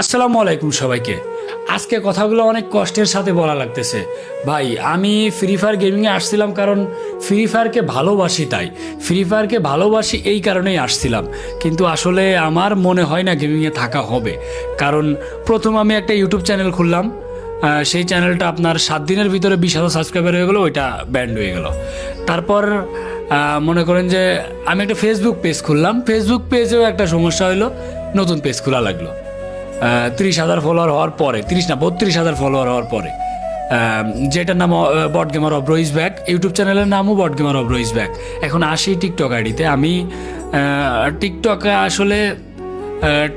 আসসালামু আলাইকুম সবাইকে। আজকে কথাগুলো অনেক কষ্টের সাথে বলা লাগতেছে ভাই। আমি ফ্রি ফায়ার গেমিংয়ে আসছিলাম কারণ ফ্রি ফায়ারকে ভালোবাসি, তাই ফ্রি ফায়ারকে ভালোবাসি এই কারণেই আসছিলাম। কিন্তু আসলে আমার মনে হয় না গেমিংয়ে থাকা হবে, কারণ প্রথম আমি একটা ইউটিউব চ্যানেল খুললাম, সেই চ্যানেলটা আপনার 7 দিনের ভিতরে 20,000 সাবস্ক্রাইবার হয়ে গেলো, ওইটা ব্যান্ড হয়ে গেল। তারপর মনে করেন যে আমি একটা ফেসবুক পেজ খুললাম, ফেসবুক পেজেও একটা সমস্যা হলো, নতুন পেজ খোলা লাগলো। 30,000 ফলোয়ার হওয়ার পরে, 30 না 32,000 ফলোয়ার হওয়ার পরে, যেটার নাম bot gamer Abro is back, YouTube চ্যানেলের নামও bot gamer Abro is back. এখন আসি টিকটক আইডিতে। আমি টিকটকে আসলে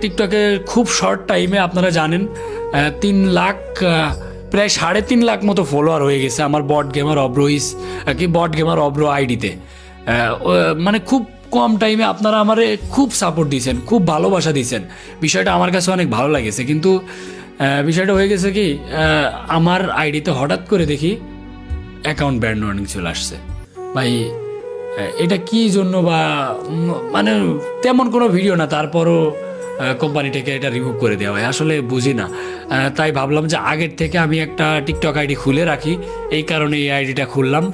টিকটকে খুব শর্ট টাইমে আপনারা জানেন 3 লাখ, প্রায় 3.5 লাখ মতো ফলোয়ার হয়ে গেছে আমার বট গেমার অব্রো ইজ কি বট গেমার অব্রো আইডিতে। মানে খুব কম টাইমে আপনারা আমারে খুব সাপোর্ট দিয়েছেন, খুব ভালোবাসা দিয়েছেন, বিষয়টা আমার কাছে অনেক ভালো লাগেছে। কিন্তু বিষয়টা হয়ে গেছে কি, আমার আইডিতে হঠাৎ করে দেখি অ্যাকাউন্ট ব্যান ওয়ার্নিং চলে আসছে। ভাই এটা কি জন্য, বা মানে তেমন কোনো ভিডিও না, তারপরও কোম্পানি থেকে এটা রিমুভ করে দেওয়া হয়, আসলে বুঝি না। তাই ভাবলাম যে আগের থেকে আমি একটা টিকটক আইডি খুলে রাখি, এই কারণে এই আইডিটা খুললাম।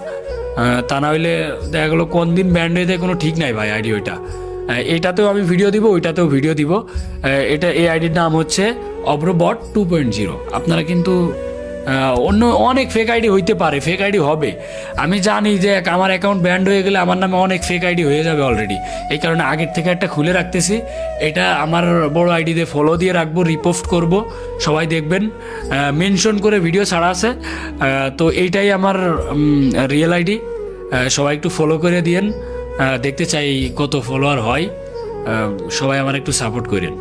তা না হইলে দেখা গেলো কোন দিন ব্যান্ড হয়ে যায় কোনো ঠিক নাই ভাই আইডি ওইটা। এটাতেও আমি ভিডিও দিব, ওইটাতেও ভিডিও দিব। এই আইডির নাম হচ্ছে অব্রোবট 2.0। আপনারা কিন্তু অন্য অনেক ফেক আইডি হইতে পারে, ফেক আইডি হবে, আমি জানি যে আমার অ্যাকাউন্ট ব্যান্ড হয়ে গেলে আমার নামে অনেক ফেক আইডি হয়ে যাবে অলরেডি। এই কারণে আগের থেকে একটা খুলে রাখতেছি, এটা আমার বড় আইডিতে ফলো দিয়ে রাখবো, রিপোস্ট করব, সবাই দেখবেন, মেনশন করে ভিডিও ছাড়া আছে। তো এইটাই আমার রিয়েল আইডি, সবাই একটু ফলো করে দিয়েন। দেখতে চাই কত ফলোয়ার হয়, সবাই আমার একটু সাপোর্ট করেন।